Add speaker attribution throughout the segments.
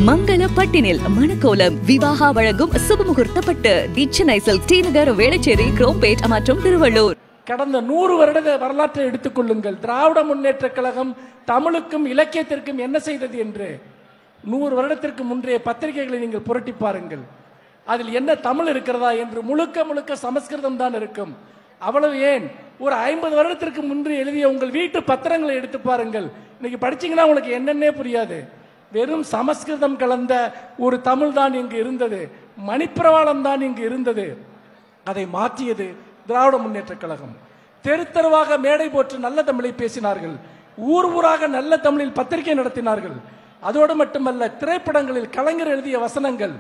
Speaker 1: மங்கள பட்டினில் மணக்கோலம் விவாகா வழங்கும் சுபமுகூர்த்தப்பட்டு சென்னை சில்க் டிநகர் வேளச்சேரி குரோம்பேட் மற்றும் திருவள்ளூர்.
Speaker 2: கடந்த 100 வருட வரலாற்றை எடுத்துக் கொள்ளுங்கள். திராவிட முன்னேற்ற கழகம் தமிழுக்கும் இலக்கியத்திற்கும் என்ன செய்தது என்று 100 வருடத்திற்கு முன்றைய பத்திரிகைகளை நீங்கள் புரட்டி பாருங்கள். அதில் என்ன தமிழ் இருக்கிறதா என்று முழுக்க சமஸ்கிருதம் தான் இருக்கும். அவ்வளவு ஏன், ஒரு 50 வருடத்திற்கு முன்பு எழுதிய உங்கள் வீட்டு பத்திரங்களை எடுத்து பாருங்கள். இன்னைக்கு படிச்சீங்கன்னா உங்களுக்கு என்னன்னே புரியாது. வெறும் சமஸ்கிருதம் கலந்த ஒரு தமிழ் தான் இங்கு இருந்தது, மணிப்பிரவாளம் தான் இங்கு இருந்தது. அதை மாற்றியது திராவிட முன்னேற்ற கழகம். தெரு தெருவாக மேடை போட்டு நல்ல தமிழை பேசினார்கள். ஊர் ஊராக நல்ல தமிழில் பத்திரிகை நடத்தினார்கள். அதோடு மட்டுமல்ல, திரைப்படங்களில் கலைஞர் எழுதிய வசனங்கள்,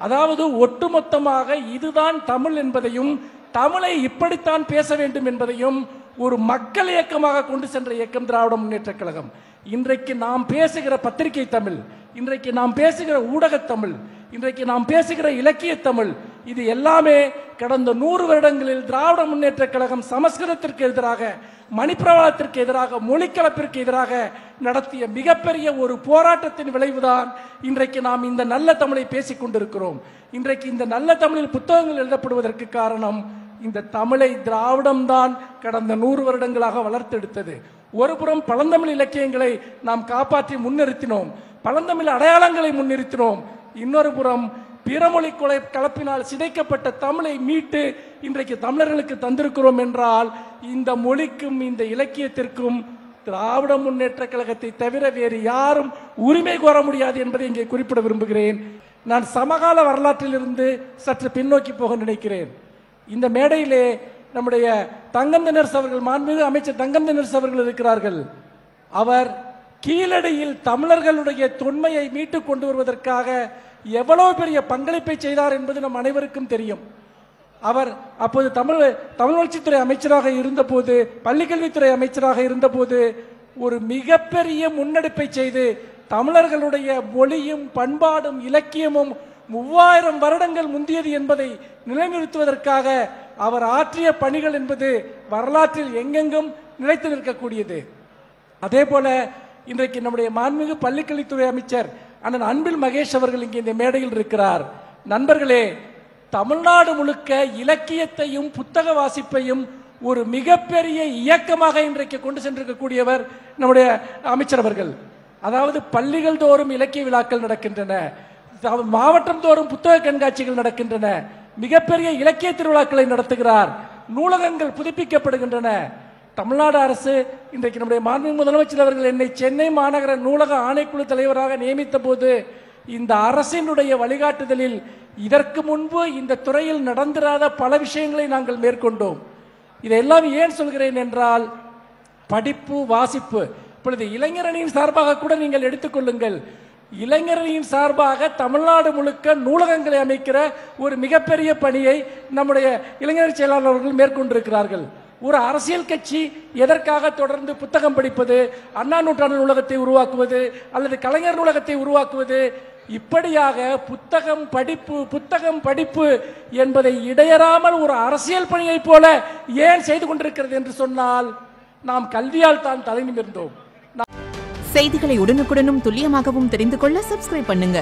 Speaker 2: அதாவது ஒட்டுமொத்தமாக இதுதான் தமிழ் என்பதையும் தமிழை இப்படித்தான் பேச வேண்டும் என்பதையும் ஒரு மக்கள் இயக்கமாக கொண்டு சென்ற இயக்கம் திராவிட முன்னேற்ற கழகம். இன்றைக்கு நாம் பேசுகிற பத்திரிகை தமிழ், இன்றைக்கு நாம் பேசுகிற ஊடக தமிழ், இன்றைக்கு நாம் பேசுகிற இலக்கிய தமிழ், இது எல்லாமே கடந்த 100 வருடங்களில் திராவிட முன்னேற்ற கழகம் சமஸ்கிருதத்திற்கு எதிராக, மணிப்பிரவாளத்திற்கு எதிராக, மொழிக்கலப்பிற்கு எதிராக நடத்திய மிகப்பெரிய ஒரு போராட்டத்தின் விளைவுதான் இன்றைக்கு நாம் இந்த நல்ல தமிழை பேசிக் கொண்டிருக்கிறோம். இன்றைக்கு இந்த நல்ல தமிழில் புத்தகங்கள் எழுதப்படுவதற்கு காரணம் இந்த தமிழை திராவிடம் தான் கடந்த 100 வருடங்களாக வளர்த்தெடுத்தது. ஒருபுறம் பழந்தமிழ் இலக்கியங்களை நாம் காப்பாற்றி முன்னிறுத்தினோம், பழந்தமிழ் அடையாளங்களை முன்னிறுத்தினோம். இன்னொரு புறம் பிறமொழி கலப்பினால் சிதைக்கப்பட்ட தமிழை மீட்டு இன்றைக்கு தமிழர்களுக்கு தந்திருக்கிறோம் என்றால் இந்த மொழிக்கும் இந்த இலக்கியத்திற்கும் திராவிட முன்னேற்ற கழகத்தை தவிர வேறு யாரும் உரிமை கோர முடியாது என்பதை இங்கே குறிப்பிட விரும்புகிறேன். நான் சமகால வரலாற்றிலிருந்து சற்று பின்னோக்கி போக நினைக்கிறேன். இந்த மேடையிலே நம்முடைய தங்கம் தென்னரசு அவர்கள், மாண்புமிகு அமைச்சர் தங்கம் தென்னரசு அவர்கள் இருக்கிறார்கள். அவர் கீழடியில் தமிழர்களுடைய தொன்மையை மீட்டுக் கொண்டு வருவதற்காக எவ்வளவு பெரிய பங்களிப்பை செய்தார் என்பது நம் அனைவருக்கும் தெரியும். அவர் அப்போது தமிழ் வளர்ச்சித்துறை அமைச்சராக இருந்தபோது, பள்ளிக்கல்வித்துறை அமைச்சராக இருந்தபோது ஒரு மிகப்பெரிய முன்னெடுப்பை செய்து தமிழர்களுடைய மொழியும் பண்பாடும் இலக்கியமும் 3000 வருடங்கள் முந்தியது என்பதை நிலைநிறுத்துவதற்காக அவர் ஆற்றிய பணிகள் என்பது வரலாற்றில் எங்கெங்கும் நிலைத்து நிற்கக்கூடியது. அதே போல இன்றைக்கு நம்முடைய மாண்புமிகு பள்ளிக்கல்வித்துறை அமைச்சர் அண்ணன் அன்பில் மகேஷ் அவர்கள் இங்கே இந்த மேடையில் இருக்கிறார். நண்பர்களே, தமிழ்நாடு முழுக்க இலக்கியத்தையும் புத்தக வாசிப்பையும் ஒரு மிகப்பெரிய இயக்கமாக இன்றைக்கு கொண்டு சென்றிருக்கக்கூடியவர் நம்முடைய அமைச்சர் அவர்கள். அதாவது பள்ளிகள் தோறும் இலக்கிய விழாக்கள் நடக்கின்றன, மாவட்டம் தோறும் புத்தக கண்காட்சிகள் நடக்கின்றன, மிகப்பெரிய இலக்கிய திருவிழாக்களை நடத்துகிறார், நூலகங்கள் புதுப்பிக்கப்படுகின்றன. தமிழ்நாடு அரசு இன்றைக்கு நம்முடைய மாண்புமிகு முதலமைச்சர் அவர்கள் என்னை சென்னை மாநகர நூலக ஆணைக்குழு தலைவராக நியமித்த போது இந்த அரசினுடைய வழிகாட்டுதலில் இதற்கு முன்பு இந்த துறையில் நடந்திராத பல விஷயங்களை நாங்கள் மேற்கொண்டோம். இதையெல்லாம் ஏன் சொல்கிறேன் என்றால், படிப்பு வாசிப்பு, இப்பொழுது இளைஞரணியின் சார்பாக கூட நீங்கள் எடுத்துக்கொள்ளுங்கள். இளைஞரணியின் சார்பாக தமிழ்நாடு முழுக்க நூலகங்களை அமைக்கிற ஒரு மிகப்பெரிய பணியை நம்முடைய இளைஞர் செயலாளர் அவர்கள் மேற்கொண்டிருக்கிறார்கள். ஒரு அரசியல் கட்சி எதற்காக தொடர்ந்து புத்தகம் படிப்பது, அண்ணா நூற்றாண்டு நூலகத்தை உருவாக்குவது அல்லது கலைஞர் நூலகத்தை உருவாக்குவது, இப்படியாக புத்தகம் படிப்பு என்பதை இடையறாமல் ஒரு அரசியல் பணியை போல ஏன் செய்து கொண்டிருக்கிறது என்று சொன்னால், நாம் கல்வியால் தான் தலை நிமிர்ந்தோம்.
Speaker 3: செய்திகளை உடனுக்குடனும் துல்லியமாகவும் தெரிந்து கொள்ள சப்ஸ்கிரைப் பண்ணுங்க.